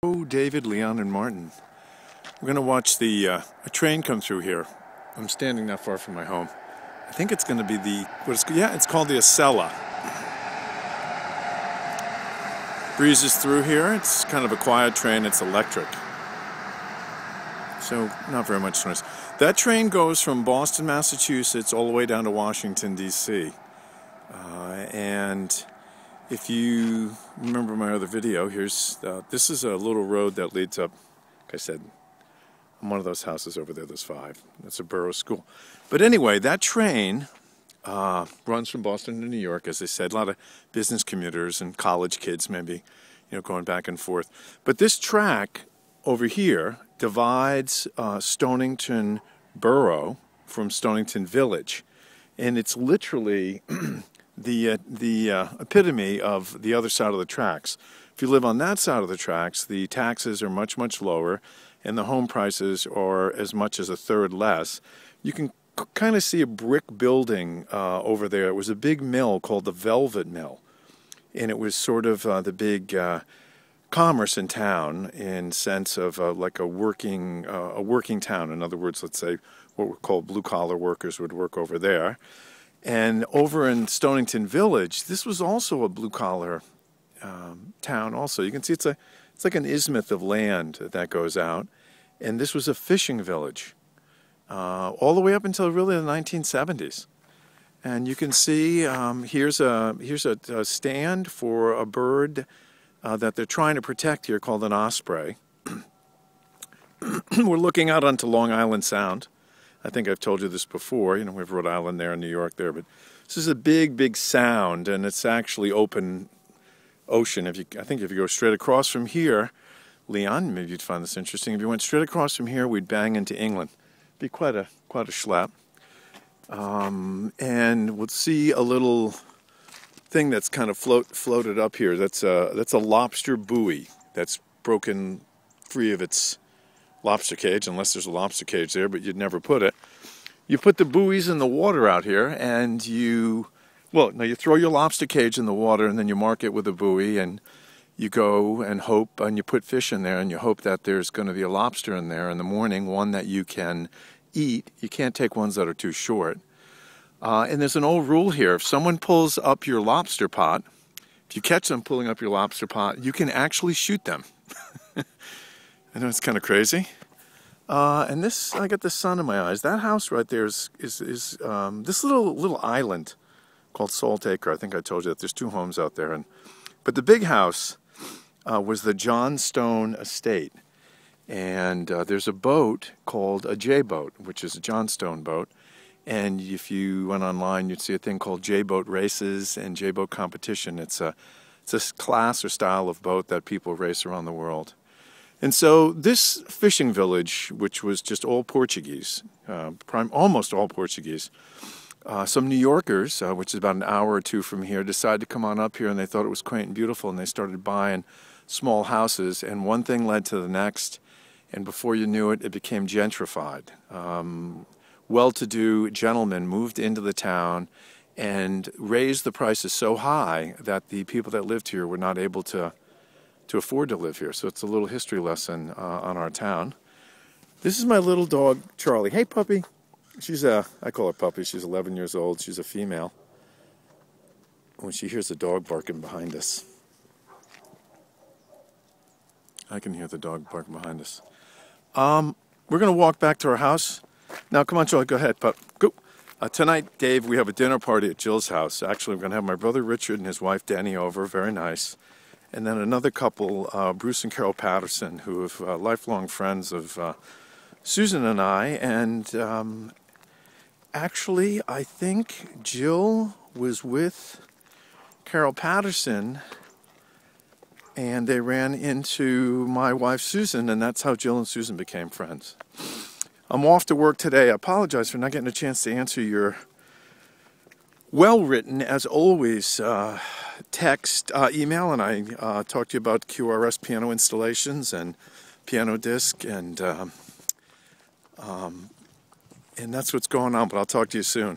Oh, David, Leon, and Martin. We're going to watch a train come through here. I'm standing not far from my home. I think it's going to be it's called the Acela. Breezes through here. It's kind of a quiet train. It's electric. So not very much noise. That train goes from Boston, Massachusetts, all the way down to Washington, D.C. And if you remember my other video, this is a little road that leads up, like I said, in one of those houses over there, there's 5. That's a borough school. But anyway, that train runs from Boston to New York, as I said, a lot of business commuters and college kids maybe, going back and forth. But this track over here divides Stonington Borough from Stonington Village. And it's literally the epitome of the other side of the tracks. If you live on that side of the tracks, the taxes are much, much lower, and the home prices are as much as a third less. You can kind of see a brick building over there. It was a big mill called the Velvet Mill, and it was sort of the big commerce in town, in sense of like a working town. In other words, let's say what were called blue-collar workers would work over there. And over in Stonington Village, this was also a blue-collar town also. You can see it's like an isthmus of land that goes out. And this was a fishing village all the way up until really the 1970s. And you can see here's a stand for a bird that they're trying to protect here called an osprey. We're looking out onto Long Island Sound. I think I've told you this before. We have Rhode Island there and New York there, but this is a big, big sound, and it's actually open ocean. I think if you go straight across from here, Leon, maybe you'd find this interesting. If you went straight across from here, we'd bang into England. It'd be quite a schlep. And we'll see a little thing that's kind of floated up here. That's a lobster buoy that's broken free of its lobster cage, unless there's a lobster cage there, but you'd never put it. You put the buoys in the water out here, and you throw your lobster cage in the water, and then you mark it with a buoy, and you go and hope, and you put fish in there, and you hope that there's going to be a lobster in there in the morning, one that you can eat. You can't take ones that are too short. And there's an old rule here. If someone pulls up your lobster pot, if you catch them pulling up your lobster pot, you can actually shoot them. I know it's kind of crazy. And I got the sun in my eyes. That house right there is this little island called Salt Acre. I think I told you that there's 2 homes out there. But the big house was the Johnstone Estate. And there's a boat called a J-boat, which is a Johnstone boat. And if you went online, you'd see a thing called J-boat races and J-boat competition. It's a class or style of boat that people race around the world. And so this fishing village, which was just all Portuguese, almost all Portuguese, some New Yorkers, which is about an hour or 2 from here, decided to come on up here, and they thought it was quaint and beautiful, and they started buying small houses, and one thing led to the next, and before you knew it, it became gentrified. Well-to-do gentlemen moved into the town and raised the prices so high that the people that lived here were not able to afford to live here. So it's a little history lesson on our town. This is my little dog, Charlie. Hey, puppy. I call her puppy. She's 11 years old. She's a female. When she hears a dog barking behind us, I can hear the dog barking behind us. We're going to walk back to our house. Now, come on, Charlie. Go ahead, pup. Go. Tonight, Dave, we have a dinner party at Jill's house. Actually, we're going to have my brother Richard and his wife Danny over. Very nice. And then another couple, Bruce and Carol Patterson, who are lifelong friends of Susan and I. And actually, I think Jill was with Carol Patterson, and they ran into my wife Susan, and that's how Jill and Susan became friends. I'm off to work today. I apologize for not getting a chance to answer your well-written, as always, text, email, and I talked to you about QRS piano installations and piano disc, and that's what's going on, but I'll talk to you soon.